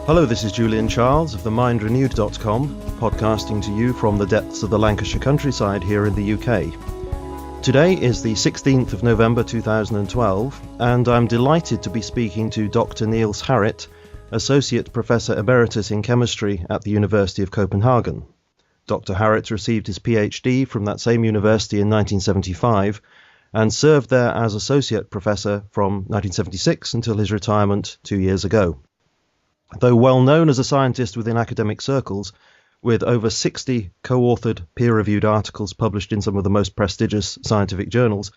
Hello, this is Julian Charles of themindrenewed.com, podcasting to you from the depths of the Lancashire countryside here in the UK. Today is the 16th of November 2012, and I'm delighted to be speaking to Dr. Niels Harrit, Associate Professor Emeritus in Chemistry at the University of Copenhagen. Dr. Harrit received his PhD from that same university in 1975 and served there as Associate Professor from 1976 until his retirement 2 years ago. Though well known as a scientist within academic circles, with over 60 co-authored peer-reviewed articles published in some of the most prestigious scientific journals,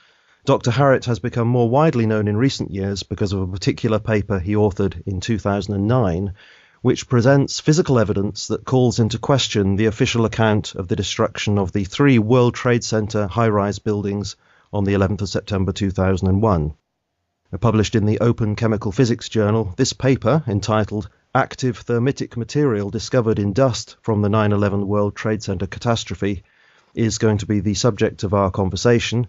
Dr. Harrit has become more widely known in recent years because of a particular paper he authored in 2009, which presents physical evidence that calls into question the official account of the destruction of the 3 World Trade Center high-rise buildings on the 11th of September 2001. Published in the Open Chemical Physics Journal, this paper, entitled Active Thermitic Material Discovered in Dust from the 9/11 World Trade Center Catastrophe, is going to be the subject of our conversation,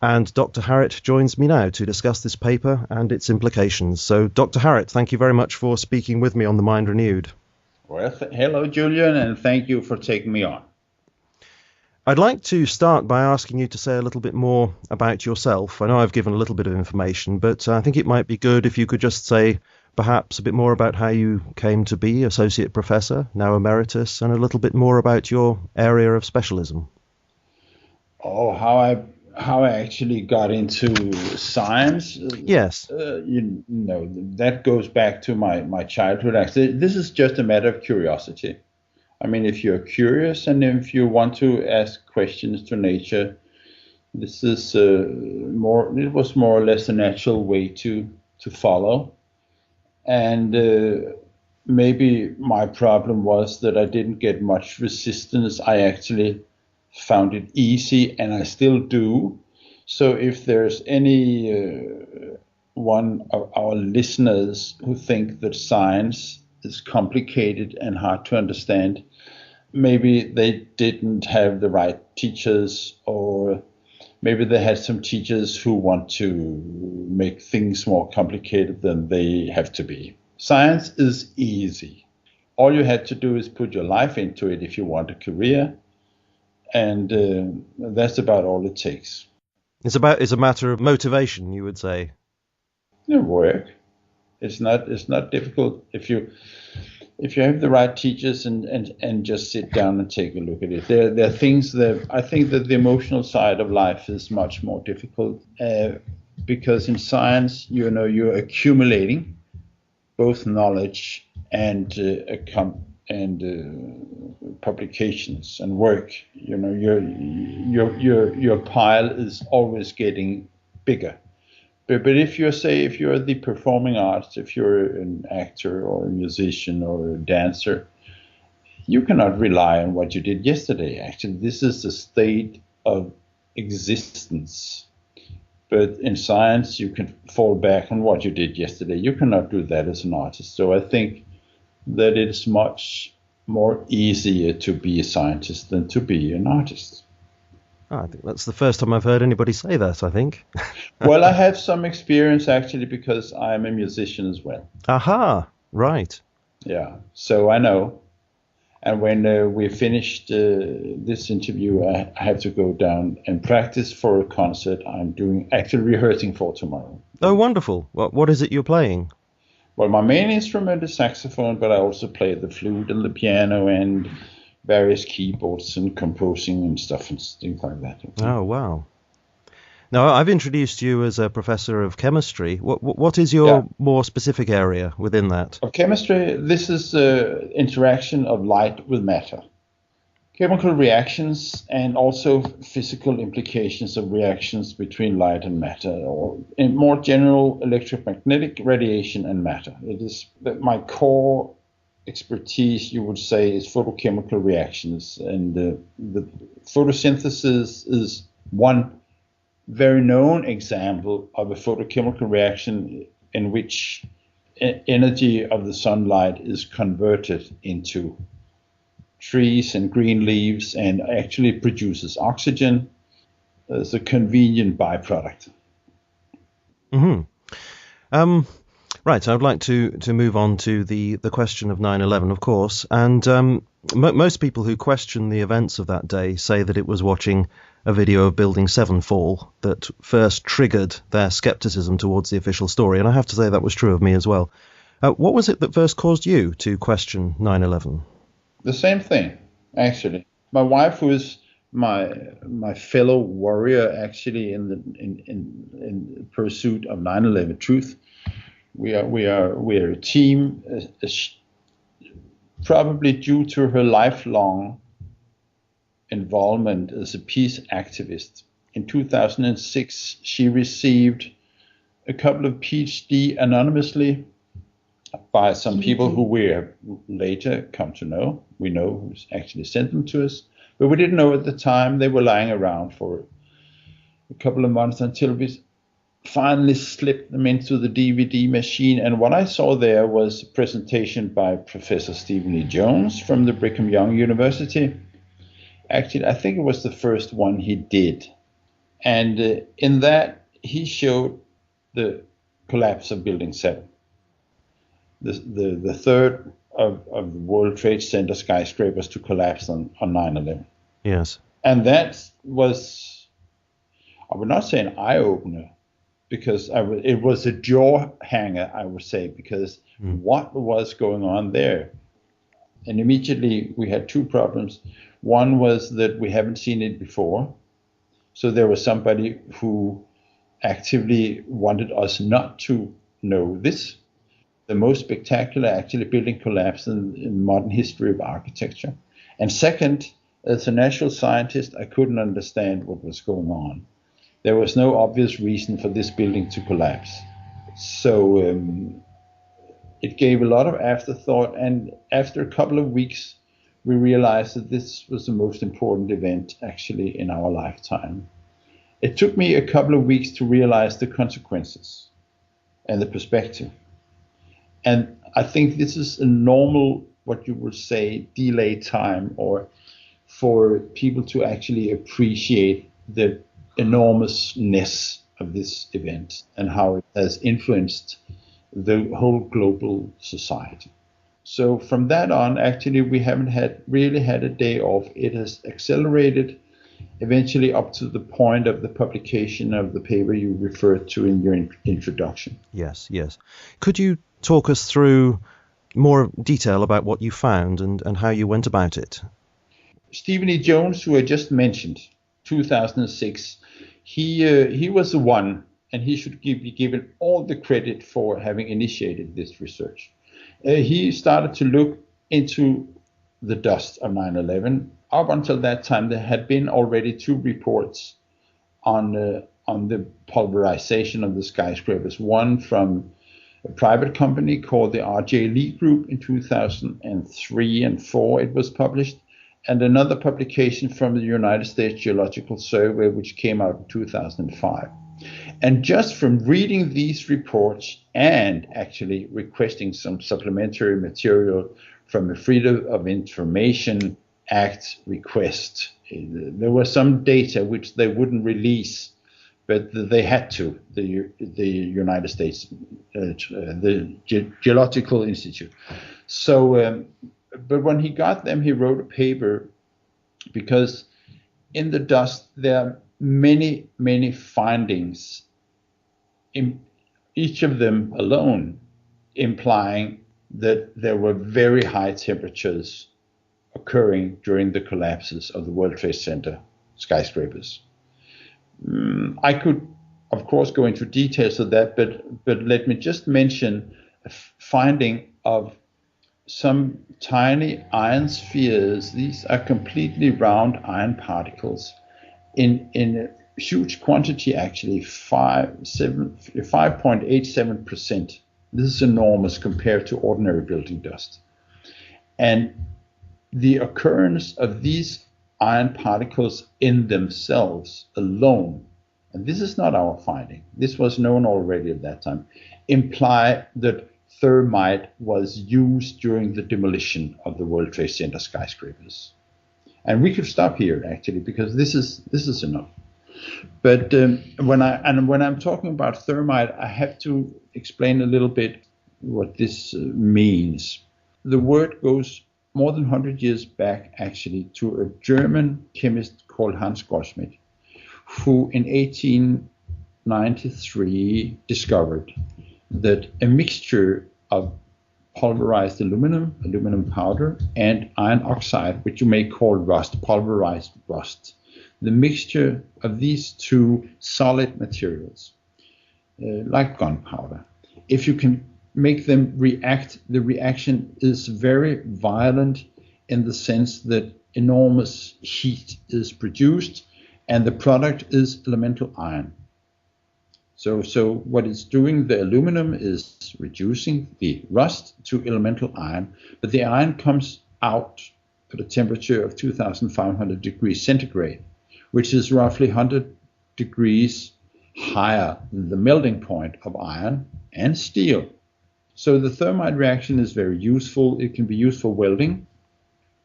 and Dr. Harrit joins me now to discuss this paper and its implications. So, Dr. Harrit, thank you very much for speaking with me on The Mind Renewed. Well, hello, Julian, and thank you for taking me on. I'd like to start by asking you to say a little bit more about yourself. I know I've given a little bit of information, but I think it might be good if you could just say perhaps a bit more about how you came to be Associate Professor, now Emeritus, and a little bit more about your area of specialism. Oh, how I actually got into science? Yes. That goes back to my childhood. Actually, this is just a matter of curiosity. I mean, if you're curious and if you want to ask questions to nature, this is it was more or less a natural way to follow. And maybe my problem was that I didn't get much resistance. I actually found it easy, and I still do. So if there's any one of our listeners who think that science is complicated and hard to understand, maybe they didn't have the right teachers, or maybe they had some teachers who want to make things more complicated than they have to be. Science is easy. All you have to do is put your life into it if you want a career, and that's about all it takes. It's a matter of motivation, you would say. Work. It's not difficult if you have the right teachers and just sit down and take a look at it. There are things that I think that the emotional side of life is much more difficult because in science, you're accumulating both knowledge and publications and work. Your pile is always getting bigger. But if you're the performing arts, if you're an actor or a musician or a dancer, you cannot rely on what you did yesterday. Actually, this is the state of existence. But in science, you can fall back on what you did yesterday. You cannot do that as an artist. So I think that it's much more easier to be a scientist than to be an artist. I think that's the first time I've heard anybody say that, I think. Well, I have some experience actually because I'm a musician as well. Aha, right. Yeah, so I know. And when we finished this interview, I have to go down and practice for a concert I'm actually rehearsing for tomorrow. Oh, wonderful. What is it you're playing? Well, my main instrument is saxophone, but I also play the flute and the piano and various keyboards and composing and stuff and things like that. Oh, wow. Now, I've introduced you as a professor of chemistry. What is your more specific area within that? Of chemistry, this is interaction of light with matter. Chemical reactions and also physical implications of reactions between light and matter, or in more general, electromagnetic radiation and matter. It is my core expertise, you would say, is photochemical reactions, and the photosynthesis is one very known example of a photochemical reaction in which energy of the sunlight is converted into trees and green leaves and actually produces oxygen as a convenient byproduct. Mm-hmm. Right, I would like to move on to the question of 9/11, of course. And most people who question the events of that day say that it was watching a video of Building 7 fall that first triggered their skepticism towards the official story. And I have to say that was true of me as well. What was it that first caused you to question 9/11? The same thing, actually. My wife, who is my fellow warrior, actually in pursuit of 9/11 truth. We are a team, probably due to her lifelong involvement as a peace activist. In 2006, she received a couple of PhD anonymously by some people who we have later come to know. We know who's actually sent them to us, but we didn't know at the time. They were lying around for a couple of months until we finally slipped them into the DVD machine. And what I saw there was a presentation by Professor Stephen E. Jones from the Brigham Young University. Actually, I think it was the first one he did. And in that, he showed the collapse of Building 7. The third of the World Trade Center skyscrapers to collapse on 9/11. Yes. And that was, I would not say an eye-opener, because it was a jaw hanger, I would say, because what was going on there? And immediately we had two problems. One was that we haven't seen it before. So there was somebody who actively wanted us not to know this. The most spectacular, actually, building collapse in modern history of architecture. And second, as a natural scientist, I couldn't understand what was going on. There was no obvious reason for this building to collapse. So it gave a lot of afterthought. And after a couple of weeks, we realized that this was the most important event actually in our lifetime. It took me a couple of weeks to realize the consequences and the perspective. And I think this is a normal, what you would say, delay time, or for people to actually appreciate the enormousness of this event and how it has influenced the whole global society. So from that on, actually, we haven't really had a day off. It has accelerated eventually up to the point of the publication of the paper you referred to in your introduction. Yes, yes. Could you talk us through more detail about what you found and how you went about it? Stephen E. Jones, who I just mentioned, 2006, he was the one, and he should be given all the credit for having initiated this research. He started to look into the dust of 9/11. Up until that time, there had been already two reports on the pulverization of the skyscrapers. One from a private company called the R.J. Lee Group in 2003 and 4. It was published, and another publication from the United States Geological Survey, which came out in 2005. And just from reading these reports and actually requesting some supplementary material from a Freedom of Information Act request, there was some data which they wouldn't release, but they had to, the United States, the Geological Institute. So, but when he got them, he wrote a paper, because in the dust there are many, many findings, in each of them alone implying that there were very high temperatures occurring during the collapses of the World Trade Center skyscrapers. I could, of course, go into details of that, but let me just mention a finding of some tiny iron spheres. These are completely round iron particles in a huge quantity, actually, 5.87%. This is enormous compared to ordinary building dust. And the occurrence of these iron particles in themselves alone, and this is not our finding, this was known already at that time, imply that thermite was used during the demolition of the World Trade Center skyscrapers. And we could stop here, actually, because this is enough. But when I'm talking about thermite, I have to explain a little bit what this means. The word goes more than 100 years back, actually, to a German chemist called Hans Goldschmidt, who in 1893 discovered that a mixture of pulverized aluminum powder, and iron oxide, which you may call rust, pulverized rust, the mixture of these two solid materials, like gunpowder, if you can make them react, the reaction is very violent in the sense that enormous heat is produced and the product is elemental iron. So what it's doing, the aluminum is reducing the rust to elemental iron, but the iron comes out at a temperature of 2,500 degrees centigrade, which is roughly 100 degrees higher than the melting point of iron and steel. So the thermite reaction is very useful. It can be used for welding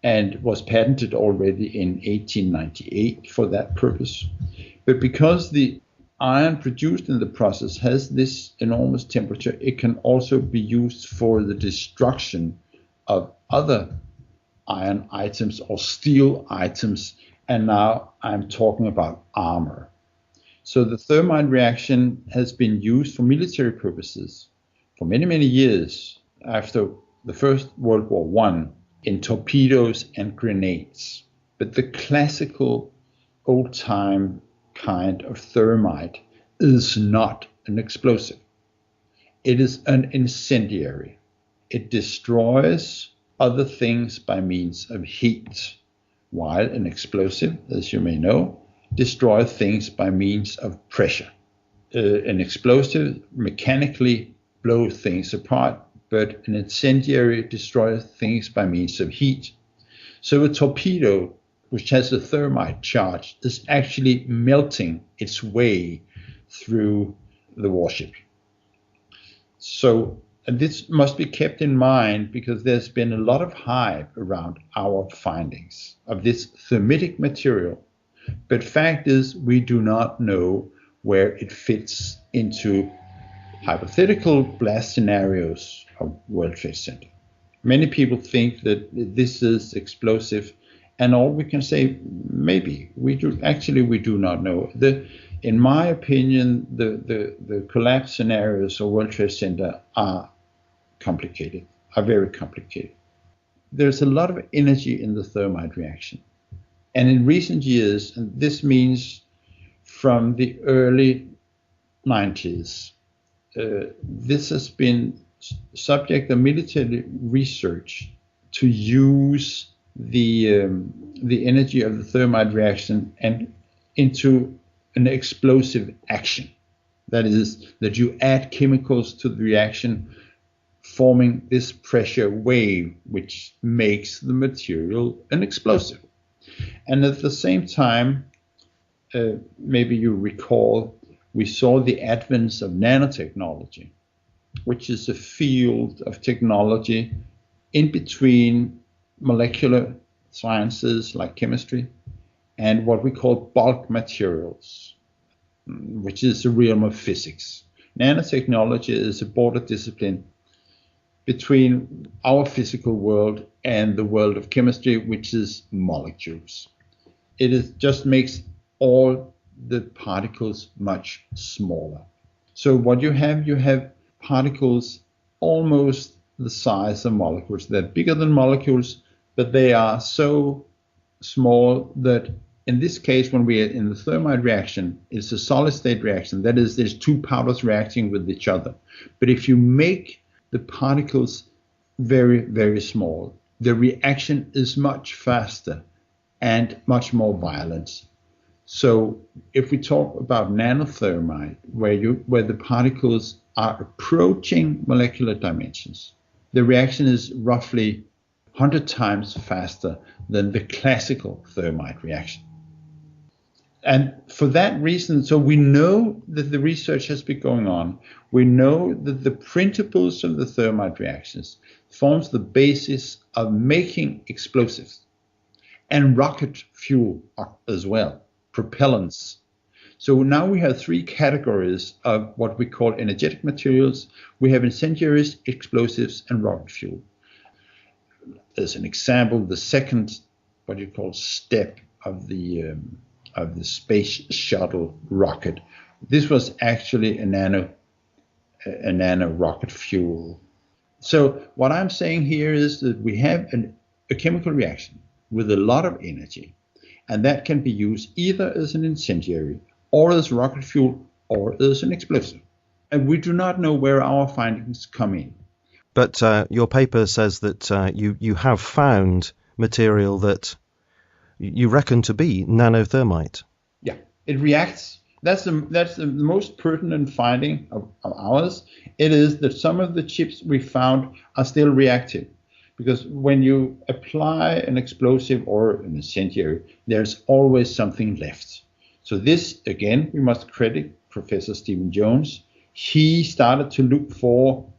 and was patented already in 1898 for that purpose. But because the iron produced in the process has this enormous temperature, it can also be used for the destruction of other iron items or steel items. And now I'm talking about armor. So the thermite reaction has been used for military purposes for many, many years after the First World War I in torpedoes and grenades. But the classical old-time kind of thermite is not an explosive. It is an incendiary. It destroys other things by means of heat, while an explosive, as you may know, destroys things by means of pressure. An explosive mechanically blows things apart, but an incendiary destroys things by means of heat. So a torpedo, which has a thermite charge, is actually melting its way through the warship. So this must be kept in mind because there's been a lot of hype around our findings of this thermitic material. But fact is, we do not know where it fits into hypothetical blast scenarios of World Trade Center. Many people think that this is explosive, and all we can say, maybe we do. Actually, we do not know. In my opinion, the collapse scenarios of World Trade Center are complicated, are very complicated. There's a lot of energy in the thermite reaction, and in recent years, and this means from the early 90s, this has been subject of military research to use the energy of the thermite reaction and into an explosive action. That is, that you add chemicals to the reaction, forming this pressure wave, which makes the material an explosive. And at the same time, maybe you recall, we saw the advent of nanotechnology, which is a field of technology in between molecular sciences like chemistry and what we call bulk materials, which is the realm of physics. Nanotechnology is a border discipline between our physical world and the world of chemistry, which is molecules. It just makes all the particles much smaller. So what you have particles almost the size of molecules. They're bigger than molecules, but they are so small that in this case, when we are in the thermite reaction, it's a solid state reaction. That is, there's two powders reacting with each other. But if you make the particles very, very small, the reaction is much faster and much more violent. So if we talk about nanothermite, where the particles are approaching molecular dimensions, the reaction is roughly 100 times faster than the classical thermite reaction. And for that reason, so we know that the research has been going on. We know that the principles of the thermite reactions forms the basis of making explosives and rocket fuel as well, propellants. So now we have three categories of what we call energetic materials. We have incendiaries, explosives, and rocket fuel. As an example, the second, what you call step of the space shuttle rocket, this was actually a nano rocket fuel. So what I'm saying here is that we have a chemical reaction with a lot of energy, and that can be used either as an incendiary or as rocket fuel or as an explosive. And we do not know where our findings come in. But your paper says that you have found material that you reckon to be nanothermite. Yeah, it reacts. That's the most pertinent finding of ours. It is that some of the chips we found are still reactive. Because when you apply an explosive or an incendiary, there's always something left. So this, again, we must credit Professor Stephen Jones. He started to look for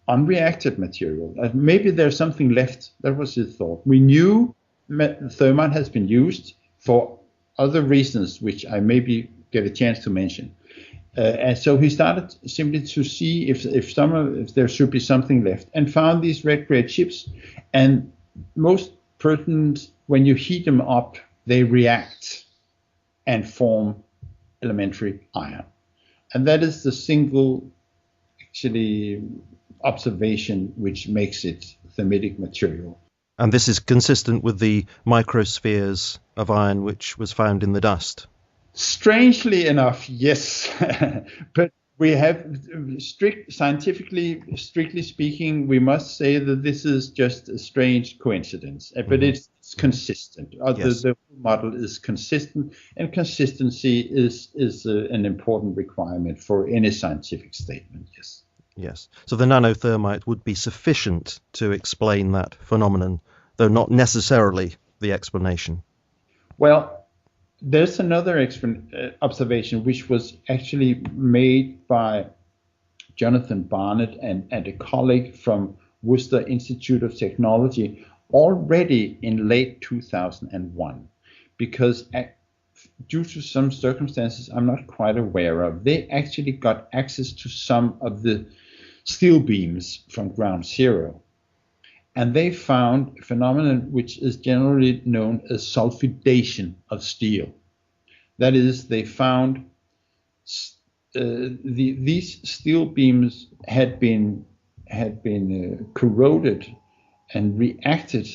unreacted material. Maybe there's something left. That was his thought. We knew thermite has been used for other reasons, which I maybe get a chance to mention. And so he started simply to see if there should be something left, and found these red gray chips. And most pertinent, when you heat them up, they react and form elementary iron. And that is the single, actually, observation which makes it thermitic material. And this is consistent with the microspheres of iron which was found in the dust. Strangely enough, yes. But we have strictly speaking, we must say that this is just a strange coincidence. But it's consistent. Yes. The model is consistent, and consistency is an important requirement for any scientific statement. Yes. Yes. So the nanothermite would be sufficient to explain that phenomenon, though not necessarily the explanation. Well, there's another observation which was actually made by Jonathan Barnett and a colleague from Worcester Institute of Technology already in late 2001, because due to some circumstances I'm not quite aware of, they actually got access to some of the steel beams from ground zero. And they found a phenomenon which is generally known as sulfidation of steel. That is, they found these steel beams had been corroded and reacted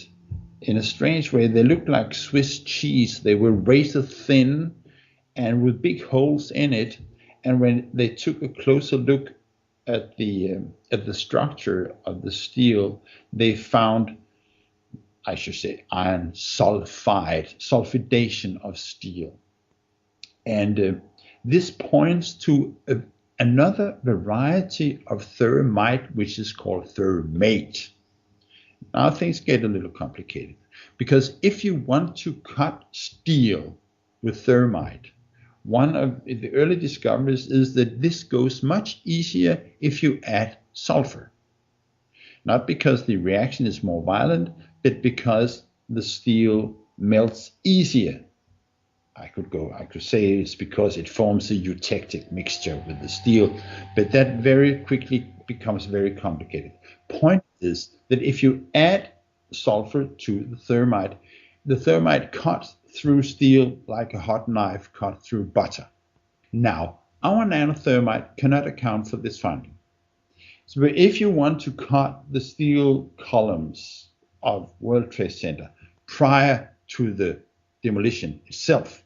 in a strange way. They looked like Swiss cheese. They were razor thin and with big holes in it. And when they took a closer look at the structure of the steel, they found, I should say, iron sulfidation of steel. And this points to another variety of thermite, which is called thermate. Now things get a little complicated, because if you want to cut steel with thermite, one of the early discoveries is that this goes much easier if you add sulfur. Not because the reaction is more violent, but because the steel melts easier. I could say it's because it forms a eutectic mixture with the steel, but that very quickly becomes very complicated. Point is that if you add sulfur to the thermite cuts through steel like a hot knife cut through butter. Now, our nanothermite cannot account for this finding. So if you want to cut the steel columns of World Trade Center prior to the demolition itself,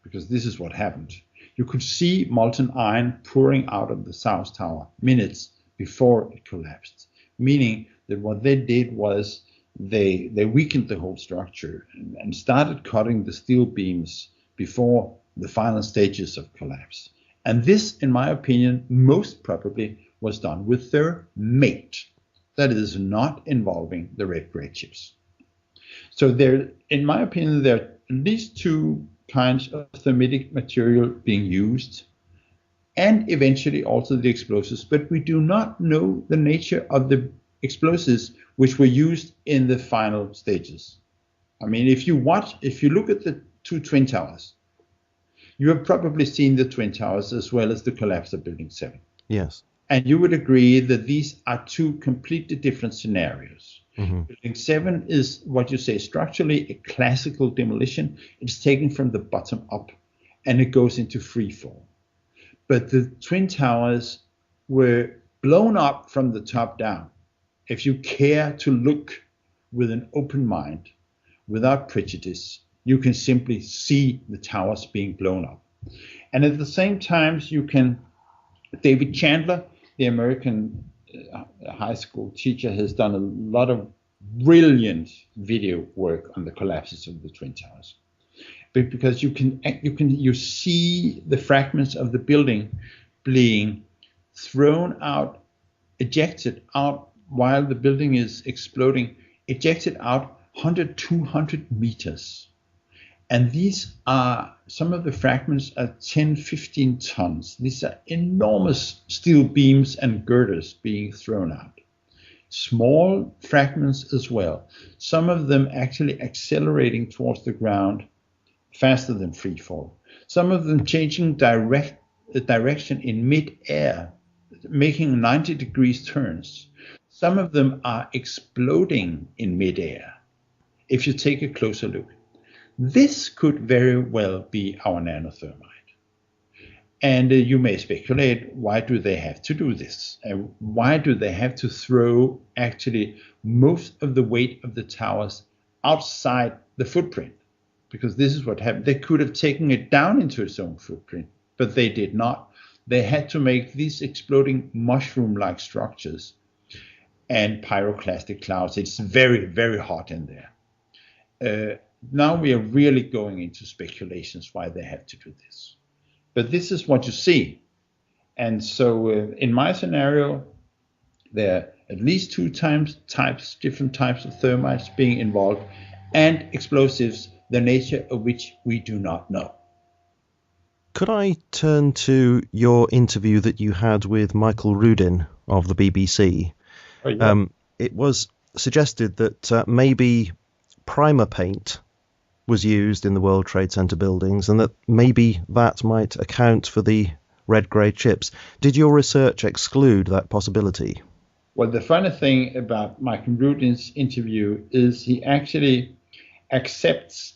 because this is what happened, you could see molten iron pouring out of the South Tower minutes before it collapsed, meaning that what they did was they weakened the whole structure and started cutting the steel beams before the final stages of collapse. And this, in my opinion, most probably was done with thermate. That is, not involving the red gray chips. So there, in my opinion, there are at least two kinds of thermitic material being used, and eventually also the explosives, but we do not know the nature of the explosives which were used in the final stages. I mean, if you look at the two twin towers, You have probably seen the Twin Towers as well as the collapse of Building 7. Yes. And you would agree that these are two completely different scenarios. Mm-hmm. Building 7 is what you say structurally a classical demolition. It's taken from the bottom up and it goes into free fall. But the Twin Towers were blown up from the top down. If you care to look with an open mind, without prejudice, you can simply see the towers being blown up. And at the same time, you can, David Chandler, the American high school teacher, has done a lot of brilliant video work on the collapses of the Twin Towers. But because you see the fragments of the building being thrown out, ejected out while the building is exploding, ejected out 100, 200 meters. And these are, some of the fragments are 10, 15 tons. These are enormous steel beams and girders being thrown out. Small fragments as well. Some of them actually accelerating towards the ground faster than free fall. Some of them changing direction in mid-air, making 90 degrees turns. Some of them are exploding in mid-air. If you take a closer look, this could very well be our nanothermite. And you may speculate, why do they have to do this? And why do they have to throw actually most of the weight of the towers outside the footprint? Because this is what happened. They could have taken it down into its own footprint, but they did not. They had to make these exploding mushroom-like structures and pyroclastic clouds. It's very, very hot in there. Now we are really going into speculations why they have to do this. But this is what you see. And so in my scenario, there are at least different types of thermites being involved, and explosives, the nature of which we do not know. Could I turn to your interview that you had with Michael Rudin of the BBC? Oh, yeah. It was suggested that maybe primer paint was used in the World Trade Center buildings, and that maybe that might account for the red-grey chips. Did your research exclude that possibility? Well, the funny thing about Michael Rudin's interview is he actually accepts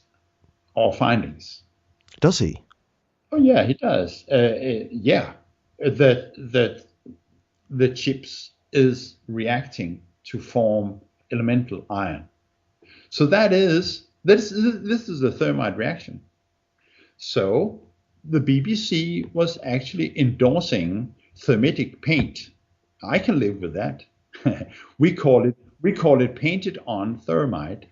our findings. Does he? Oh yeah, he does. That the chips is reacting to form elemental iron. So this is a thermite reaction. So the BBC was actually endorsing thermitic paint. I can live with that. we call it painted on thermite.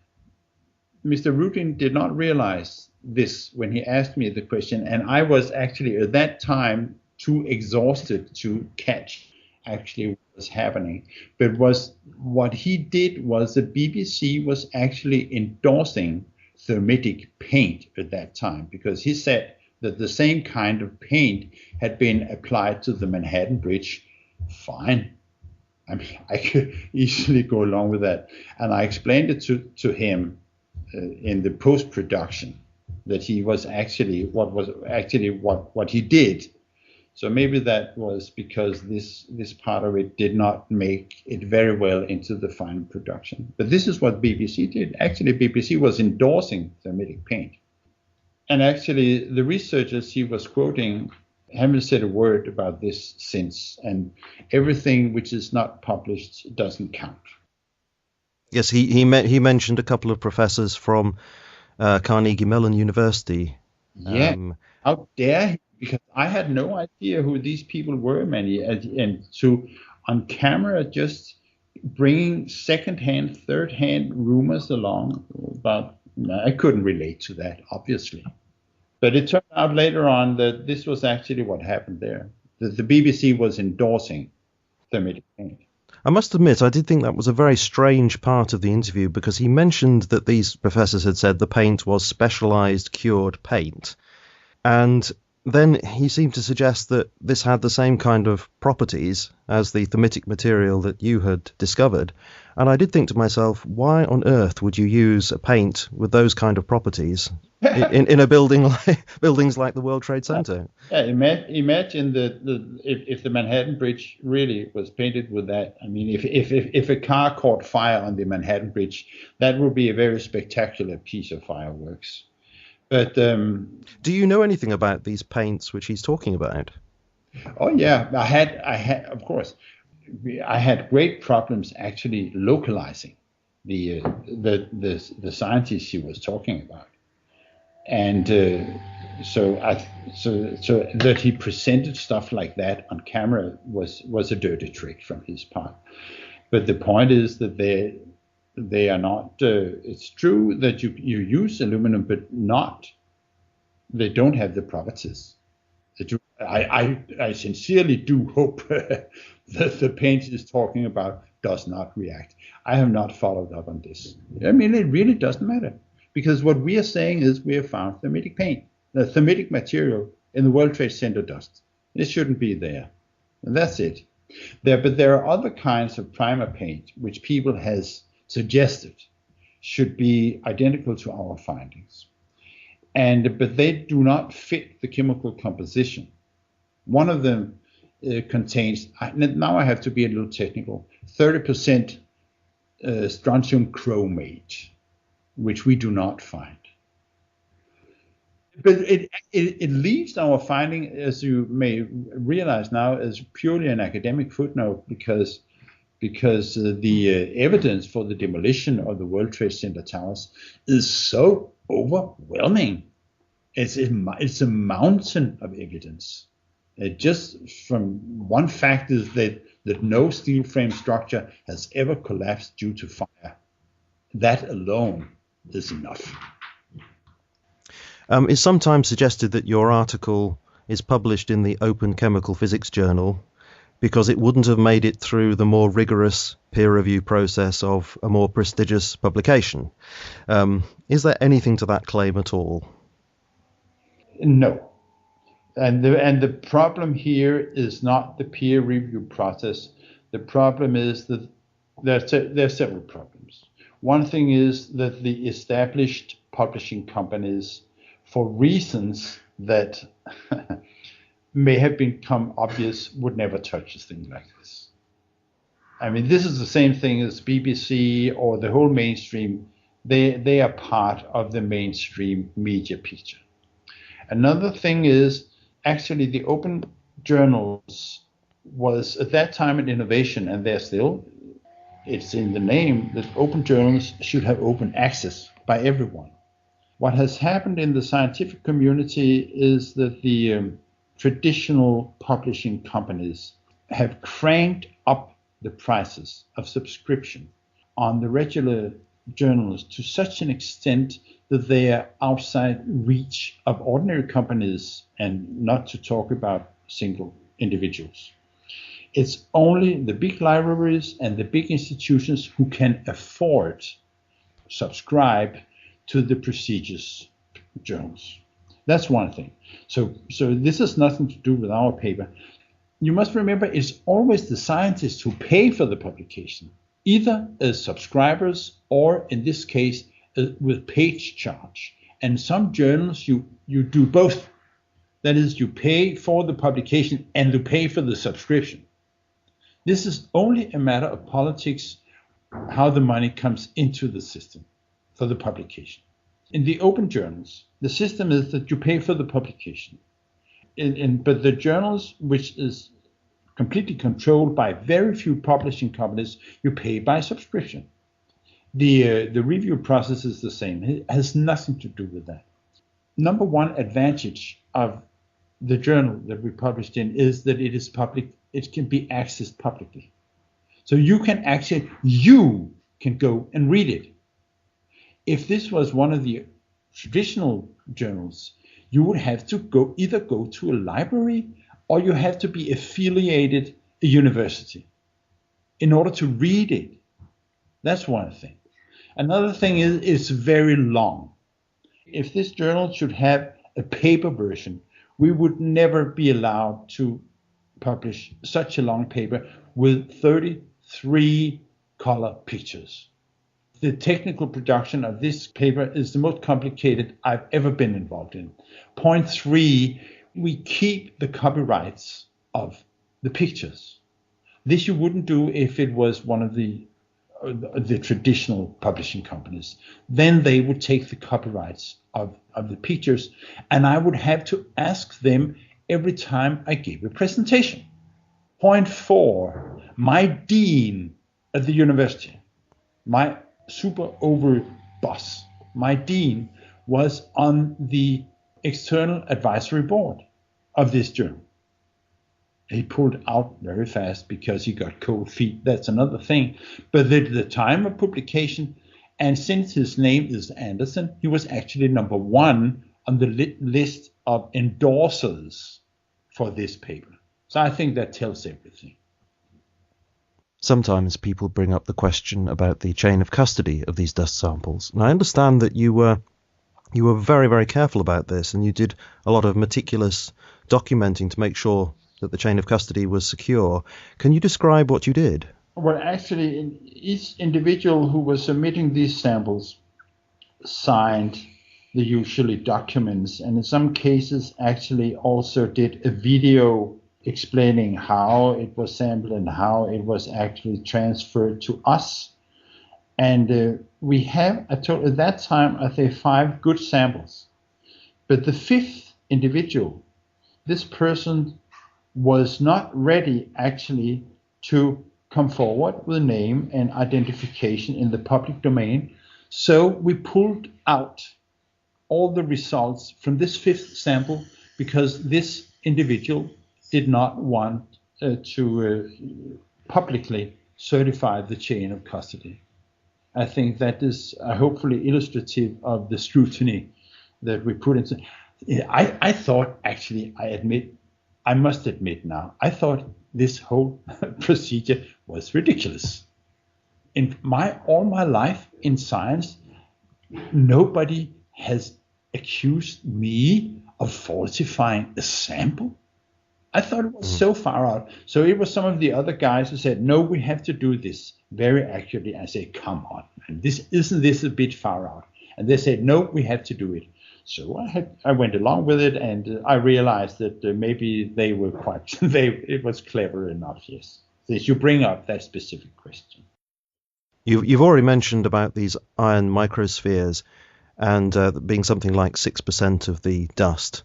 Mr. Rudin did not realize this when he asked me the question, and I was actually at that time too exhausted to catch actually what was happening. But what he did was the BBC was actually endorsing thermitic paint at that time, because he said that the same kind of paint had been applied to the Manhattan Bridge. Fine. I mean, I could easily go along with that. And I explained it to him in the post-production that he was actually what he did. So maybe that was because this part of it did not make it very well into the final production. But this is what BBC did. Actually, BBC was endorsing thermitic paint. And actually, the researchers he was quoting haven't said a word about this since. And everything which is not published doesn't count. Yes, he mentioned a couple of professors from Carnegie Mellon University. Yeah, how dare he? Because I had no idea who these people were, Manny, and to on camera just bringing second-hand, third-hand rumors along about. I couldn't relate to that, obviously, but it turned out later on that this was actually what happened there. That the BBC was endorsing thermitic paint. I must admit, I did think that was a very strange part of the interview, because he mentioned that these professors had said the paint was specialized cured paint. And then he seemed to suggest that this had the same kind of properties as the thermitic material that you had discovered. And I did think to myself, why on earth would you use a paint with those kind of properties in a building buildings like the World Trade Center? Yeah, imagine if the Manhattan Bridge really was painted with that. I mean, if a car caught fire on the Manhattan Bridge, that would be a very spectacular piece of fireworks. But do you know anything about these paints which he's talking about? Oh yeah, I had, of course, I had great problems actually localizing the scientists he was talking about, and so that he presented stuff like that on camera was a dirty trick from his part. But the point is that they are not. It's true that you use aluminum, but not. They don't have the properties. I sincerely do hope that the paint is talking about does not react. I have not followed up on this. I mean, it really doesn't matter, because what we are saying is we have found thermitic paint, the thermitic material in the World Trade Center dust. It shouldn't be there. And that's it. But there are other kinds of primer paint which people has suggested should be identical to our findings. But they do not fit the chemical composition. One of them contains, now I have to be a little technical, 30% strontium chromate, which we do not find. But it leaves our finding, as you may realize now, as purely an academic footnote, because the evidence for the demolition of the World Trade Center towers is so overwhelming. It's a mountain of evidence. Just from one fact is that no steel frame structure has ever collapsed due to fire. That alone is enough. It's sometimes suggested that your article is published in the Open Chemical Physics Journal because it wouldn't have made it through the more rigorous peer review process of a more prestigious publication. Is there anything to that claim at all? No. And the problem here is not the peer review process. The problem is that there are several problems. One thing is that the established publishing companies, for reasons that may have become obvious, would never touch a thing like this. I mean, this is the same thing as BBC or the whole mainstream. They are part of the mainstream media picture. Another thing is, actually, the open journals was at that time an innovation, and they're still. It's in the name that open journals should have open access by everyone. What has happened in the scientific community is that the traditional publishing companies have cranked up the prices of subscription on the regular journals to such an extent that they are outside reach of ordinary companies, and not to talk about single individuals. It's only the big libraries and the big institutions who can afford subscribe to the prestigious journals. That's one thing. So this has nothing to do with our paper. You must remember, it's always the scientists who pay for the publication, either as subscribers or, in this case, with page charge. And some journals you do both. That is, you pay for the publication and you pay for the subscription. This is only a matter of politics, how the money comes into the system for the publication. In the open journals, the system is that you pay for the publication. But the journals, which is completely controlled by very few publishing companies, you pay by subscription. The review process is the same. It has nothing to do with that. Number one advantage of the journal that we published in is that it is public. It can be accessed publicly. So you can go and read it. If this was one of the traditional journals, you would have to either go to a library or you have to be affiliated a university in order to read it. That's one thing. Another thing is it's very long. If this journal should have a paper version, we would never be allowed to publish such a long paper with 33 color pictures. The technical production of this paper is the most complicated I've ever been involved in. Point three, we keep the copyrights of the pictures. This you wouldn't do if it was one of the traditional publishing companies. Then they would take the copyrights of the pictures, and I would have to ask them every time I gave a presentation. Point four, my dean at the university, my super over boss, my dean, was on the external advisory board of this journal. He pulled out very fast because he got cold feet. That's another thing. But at the time of publication, and since his name is Anderson, he was actually number one on the list of endorsers for this paper. So I think that tells everything. Sometimes people bring up the question about the chain of custody of these dust samples. And I understand that you were very, very careful about this, and you did a lot of meticulous documenting to make sure that the chain of custody was secure. Can you describe what you did? Well, actually, each individual who was submitting these samples signed the usually documents, and in some cases actually also did a video explaining how it was sampled and how it was actually transferred to us. And we have at that time, I think, 5 good samples. But the 5th individual, this person was not ready actually to come forward with a name and identification in the public domain. So we pulled out all the results from this 5th sample because this individual did not want to publicly certify the chain of custody. I think that is hopefully illustrative of the scrutiny that we put into. I thought, actually, I must admit now, I thought this whole procedure was ridiculous. In all my life in science, nobody has accused me of falsifying a sample. I thought it was so far out. So it was some of the other guys who said, no, we have to do this very accurately. I said, come on, man, isn't this a bit far out? And they said, no, we have to do it. So I went along with it, and I realized that maybe they were it was clever enough, yes. Since you bring up that specific question. You've already mentioned about these iron microspheres and being something like 6% of the dust.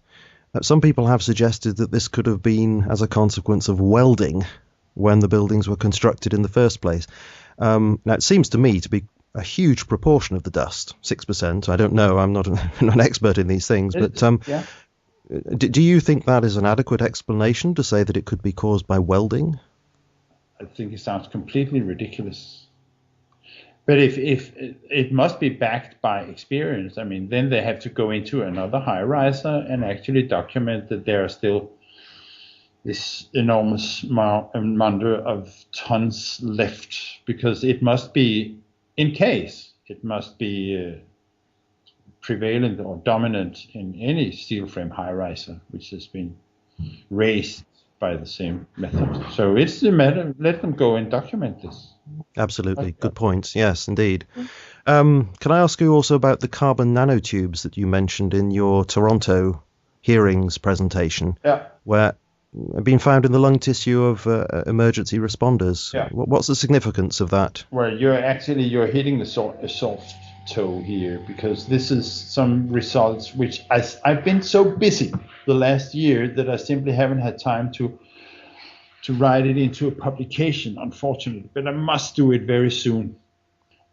Some people have suggested that this could have been as a consequence of welding when the buildings were constructed in the first place. Now, it seems to me to be a huge proportion of the dust, 6%. I don't know, I'm not an expert in these things, but yeah. Do you think that is an adequate explanation to say that it could be caused by welding? I think it sounds completely ridiculous. But if it must be backed by experience, I mean, then they have to go into another high-riser and actually document that there are still this enormous amount of tons left, because it must be, it must be prevalent or dominant in any steel frame high-riser which has been raised by the same method. So it's a matter, let them go and document this. Absolutely. Good points. Yes, indeed. Can I ask you also about the carbon nanotubes that you mentioned in your Toronto hearings presentation, where have been found in the lung tissue of emergency responders? Yeah. What's the significance of that? Well, you're hitting a soft toe here, because this is some results which I've been so busy the last year that I simply haven't had time to write it into a publication, unfortunately, but I must do it very soon.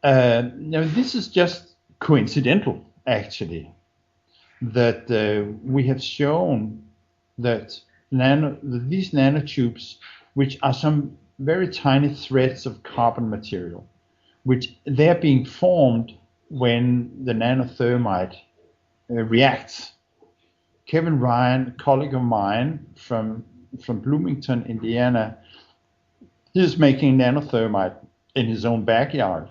Now, this is just coincidental, actually, that we have shown that these nanotubes, which are some very tiny threads of carbon material, which they're being formed when the nanothermite reacts. Kevin Ryan, a colleague of mine from Bloomington, Indiana, he's making nanothermite in his own backyard.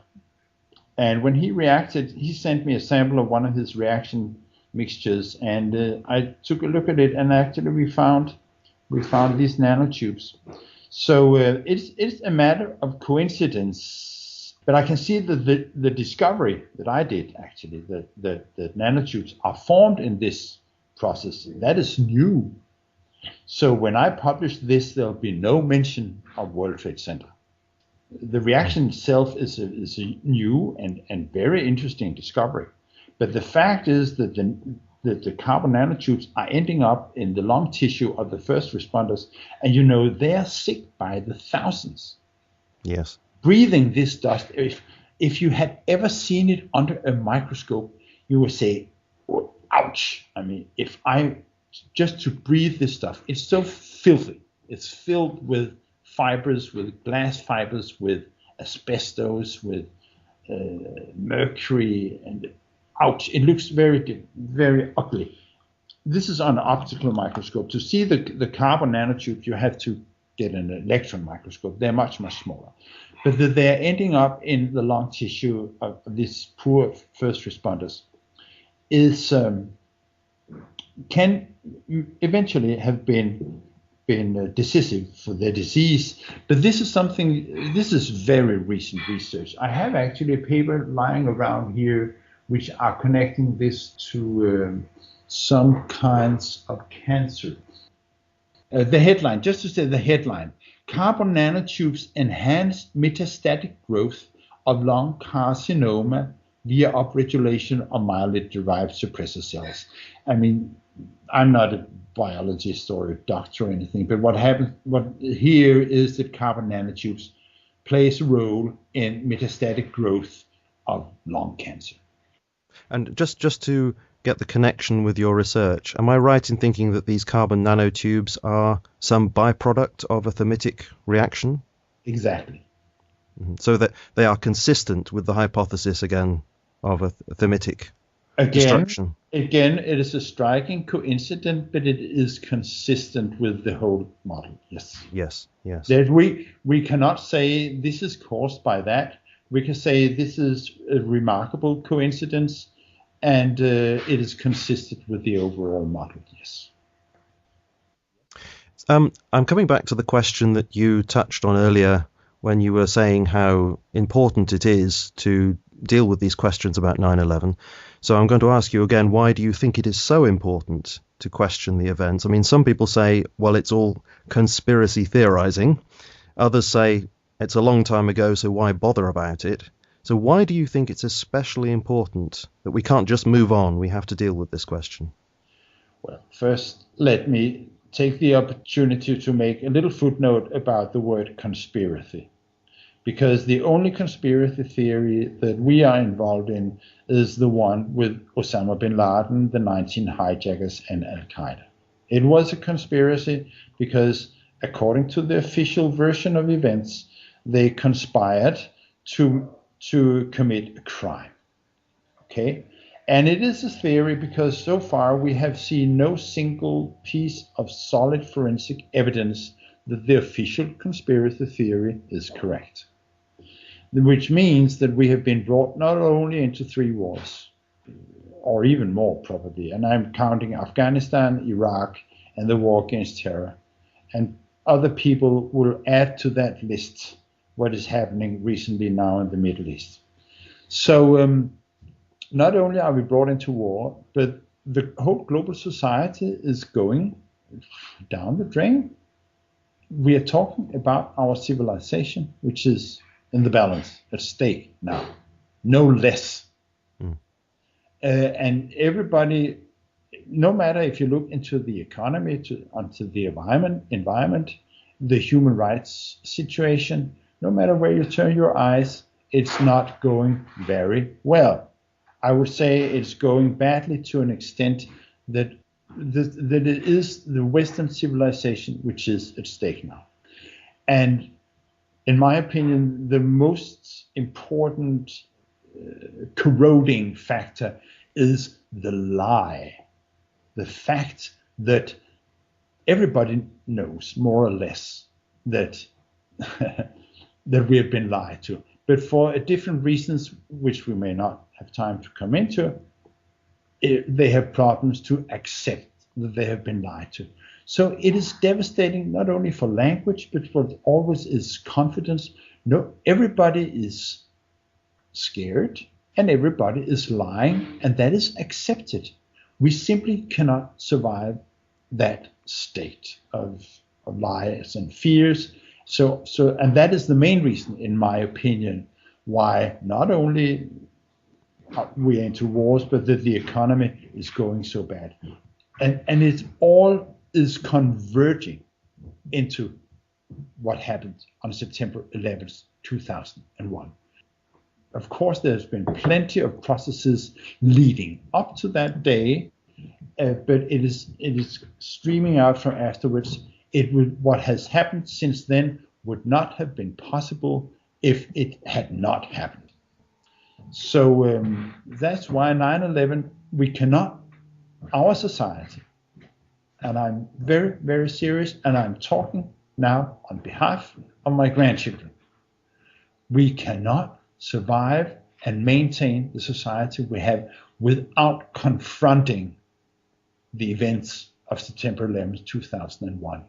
And when he reacted, he sent me a sample of one of his reaction mixtures, and I took a look at it, and actually we found these nanotubes. So it's a matter of coincidence, but I can see that the discovery that I did, actually, that nanotubes are formed in this process, that is new. So when I publish this, there'll be no mention of World Trade Center. The reaction itself is a new and very interesting discovery. But the fact is that the carbon nanotubes are ending up in the lung tissue of the first responders, and they're sick by the thousands. Yes. Breathing this dust, if you had ever seen it under a microscope, you would say, oh, ouch. I mean, just to breathe this stuff, it's so filthy. It's filled with fibers, with glass fibers, with asbestos, with mercury, and ouch, it looks very, very ugly. This is on an optical microscope. To see the carbon nanotubes, you have to get an electron microscope. They're much, much smaller. But they're ending up in the lung tissue of these poor first responders can eventually have been decisive for their disease. But this is very recent research. I have actually a paper lying around here which are connecting this to some kinds of cancer. The headline, just to say the headline, carbon nanotubes enhance metastatic growth of lung carcinoma via upregulation of mildly derived suppressor cells. I mean, I'm not a biologist or a doctor or anything, but what here is that carbon nanotubes plays a role in metastatic growth of lung cancer. And just to get the connection with your research, am I right in thinking that these carbon nanotubes are some byproduct of a thermitic reaction? Exactly. So that they are consistent with the hypothesis, again, of a thermitic destruction. Again, it is a striking coincidence, but it is consistent with the whole model. Yes. That we cannot say this is caused by that. We can say this is a remarkable coincidence, and it is consistent with the overall model. Yes. I'm coming back to the question that you touched on earlier when you were saying how important it is to deal with these questions about 9/11. So I'm going to ask you again, why do you think it is so important to question the events? I mean, some people say, well, it's all conspiracy theorizing. Others say it's a long time ago, so why bother about it? So why do you think it's especially important that we can't just move on? We have to deal with this question. Well, first, let me take the opportunity to make a little footnote about the word conspiracy. Because the only conspiracy theory that we are involved in is the one with Osama bin Laden, the 19 hijackers, and Al-Qaeda. It was a conspiracy because, according to the official version of events, they conspired to commit a crime. Okay? And it is a theory because so far we have seen no single piece of solid forensic evidence that the official conspiracy theory is correct. Which means that we have been brought not only into 3 wars, or even more probably, and I'm counting Afghanistan, Iraq, and the war against terror. And other people will add to that list what is happening recently now in the Middle East. So not only are we brought into war, but the whole global society is going down the drain. We are talking about our civilization, which is in the balance, at stake now, no less. And everybody, no matter if you look into the economy, onto the environment, the human rights situation, no matter where you turn your eyes, it's not going very well. I would say it's going badly to an extent that it is the Western civilization which is at stake now. And in my opinion, the most important corroding factor is the lie. The fact that everybody knows more or less that that we have been lied to, but for different reasons, which we may not have time to come into, they have problems to accept that they have been lied to. So it is devastating not only for language, but for always is confidence. No, everybody is scared and everybody is lying, and that is accepted. We simply cannot survive that state of lies and fears. And that is the main reason, in my opinion, why not only we are into wars, but that the economy is going so bad. And it all is converging into what happened on September 11th, 2001. Of course, there's been plenty of processes leading up to that day, but it is streaming out from afterwards. What has happened since then would not have been possible if it had not happened. So that's why 9/11, we cannot, our society, and I'm very, very serious, and I'm talking now on behalf of my grandchildren, we cannot survive and maintain the society we have without confronting the events of September 11th, 2001.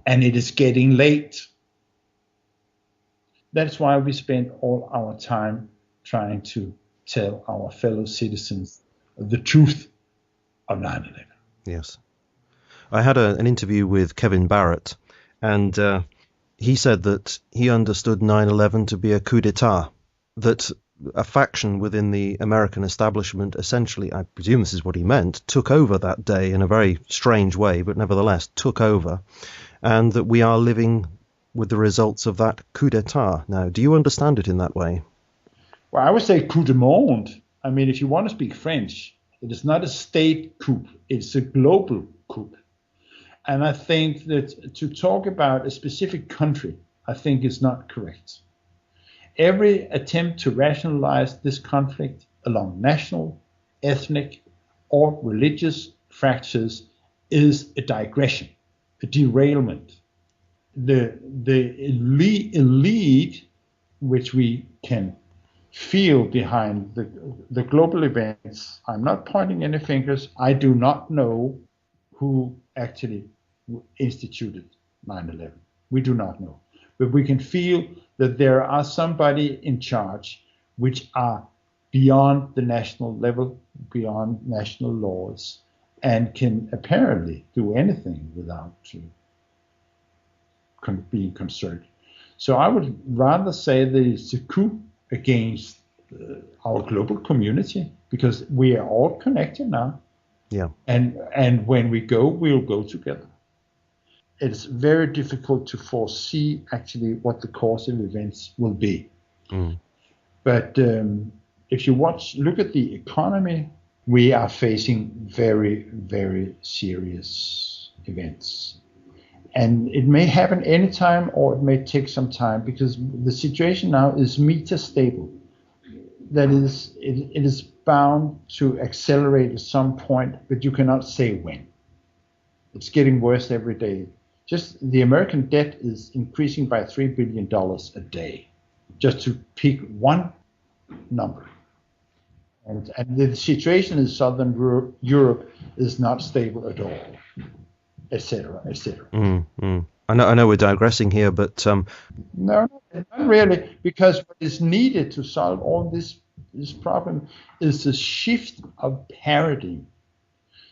And it is getting late. That's why we spend all our time trying to tell our fellow citizens the truth of 9/11. Yes. I had an interview with Kevin Barrett, and he said that he understood 9/11 to be a coup d'etat, that a faction within the American establishment essentially, I presume this is what he meant, took over that day in a very strange way, but nevertheless took over, and that we are living with the results of that coup d'etat now. Do you understand it in that way? Well, I would say coup de monde. I mean, if you want to speak French, it is not a state coup, it's a global coup. And I think that to talk about a specific country, I think is not correct. Every attempt to rationalize this conflict along national, ethnic, or religious fractures is a digression, a derailment. The elite, which we can feel behind the global events, I'm not pointing any fingers, I do not know who actually instituted 9/11. We do not know. But we can feel that there are somebody in charge which are beyond the national level, beyond national laws, and can apparently do anything without being concerned. So I would rather say that it's a coup against our global community, because we are all connected now. Yeah. And when we go, we'll go together. It's very difficult to foresee actually what the course of events will be. But if you look at the economy, we are facing very, very serious events. And it may happen anytime, or it may take some time, because the situation now is metastable. That is, it is bound to accelerate at some point, but you cannot say when. It's getting worse every day. Just the American debt is increasing by $3 billion a day, just to pick one number. And the situation in Southern Europe is not stable at all, etc., etc. I know we're digressing here, but no, not really, because what is needed to solve all this problem is a shift of paradigm,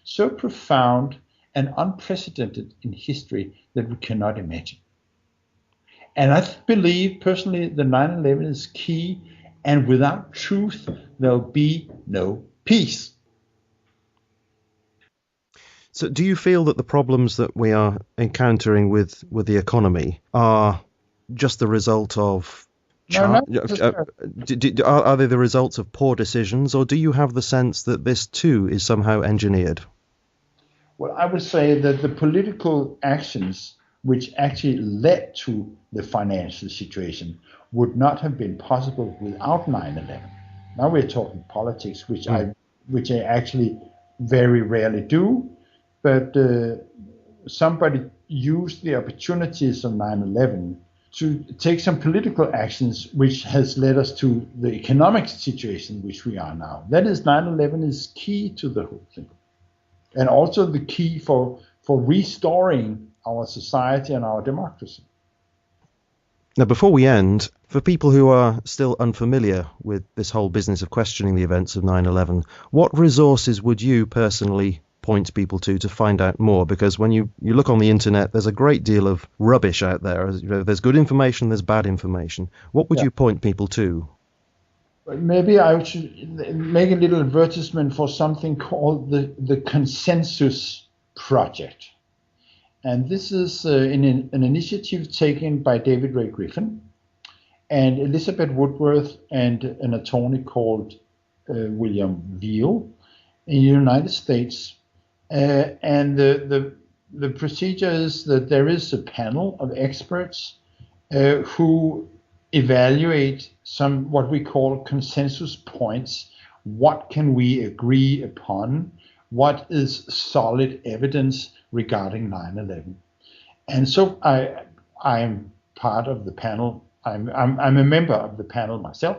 so profound and unprecedented in history that we cannot imagine. And I believe personally that 9/11 is key, and without truth there'll be no peace. So do you feel that the problems that we are encountering with the economy are just the result of are they the results of poor decisions, or do you have the sense that this too is somehow engineered? Well, I would say that the political actions which actually led to the financial situation would not have been possible without 9/11. Now we're talking politics, which I actually very rarely do, but somebody used the opportunities of 9/11 take some political actions, which has led us to the economic situation which we are now. That is, 9/11 is key to the whole thing, and also the key for restoring our society and our democracy. Now, before we end, for people who are still unfamiliar with this whole business of questioning the events of 9/11, what resources would you personally point people to find out more? Because when you look on the internet, there's a great deal of rubbish out there. You know, there's good information, there's bad information. What would you point people to? Maybe I should make a little advertisement for something called the Consensus Project. And this is an initiative taken by David Ray Griffin and Elizabeth Woodworth and an attorney called William Veal in the United States. And the procedure is that there is a panel of experts who evaluate some what we call consensus points. What can we agree upon? What is solid evidence regarding 9/11? And so I'm part of the panel. I'm a member of the panel myself.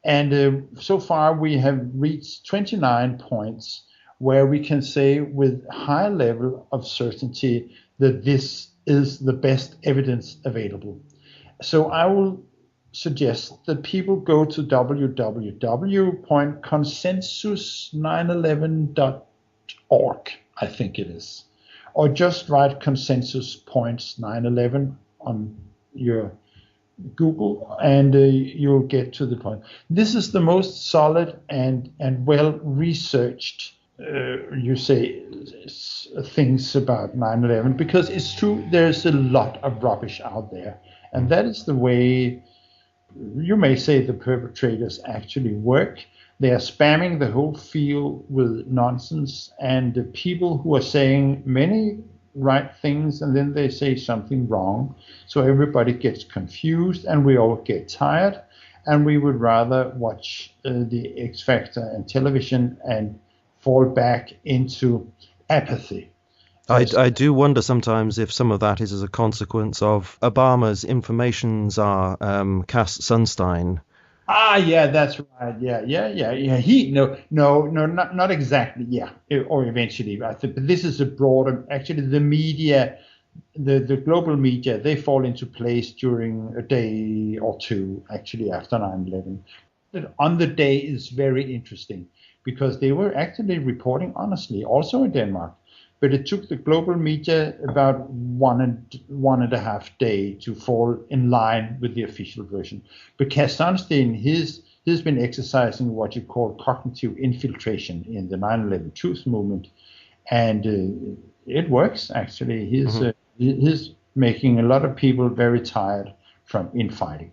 And so far we have reached 29 points where we can say with high level of certainty that this is the best evidence available. So I will suggest that people go to www.consensus911.org, I think it is, or just write consensus points 9/11 on your Google, and you'll get to the point. This is the most solid and well researched, things about 9/11, because it's true there's a lot of rubbish out there, and that is the way you may say the perpetrators actually work. They are spamming the whole field with nonsense, and the people who are saying many right things and then they say something wrong. So everybody gets confused and we all get tired, and we would rather watch the X Factor and television and fall back into apathy. I do wonder sometimes if some of that is as a consequence of Obama's information czar, Cass Sunstein. Yeah, that's right. Yeah. Not exactly. Yeah, or eventually. I think, but this is a broader. Actually, the media, the global media, they fall into place during a day or two. Actually, after 9/11, but on the day is very interesting because they were actually reporting honestly, also in Denmark. But it took the global media about one and a half day to fall in line with the official version. But Cass Sunstein, he's been exercising what you call cognitive infiltration in the 9/11 truth movement, and it works actually. He's making a lot of people very tired from infighting.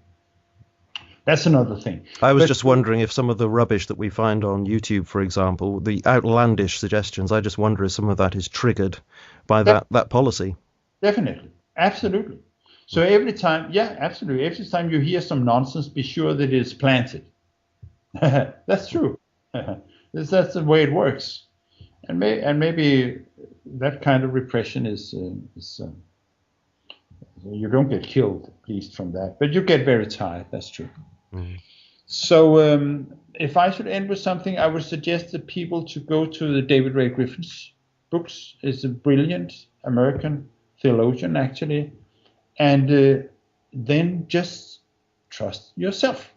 That's another thing. I was just wondering if some of the rubbish that we find on YouTube, for example, the outlandish suggestions, I just wonder if some of that is triggered by that policy. Definitely. Absolutely. So every time you hear some nonsense, be sure that it's planted. That's true. That's the way it works. And maybe that kind of repression is you don't get killed, at least from that, but you get very tired. That's true. Mm. So if I should end with something, I would suggest that people to go to the David Ray Griffin's books. He's a brilliant American theologian, actually, and then just trust yourself.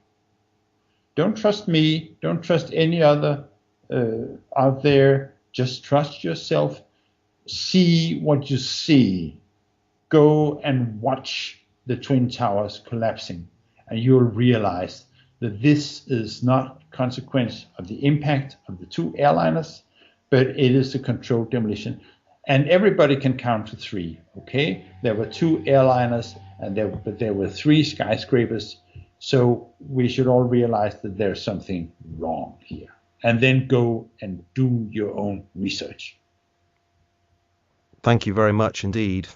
Don't trust me. Don't trust any other out there. Just trust yourself. See what you see. Go and watch the Twin Towers collapsing, and you'll realize that this is not consequence of the impact of the two airliners, but it is a controlled demolition. And everybody can count to three, okay? There were two airliners, but there were three skyscrapers. So we should all realize that there's something wrong here. And then go and do your own research. Thank you very much indeed.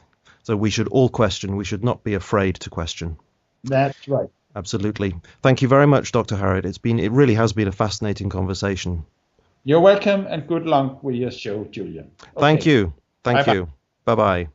So we should all question. We should not be afraid to question. That's right. Absolutely. Thank you very much, Dr. Harrit. It really has been a fascinating conversation. You're welcome, and good luck with your show, Julian. Okay. Thank you. Thank you. Bye-bye.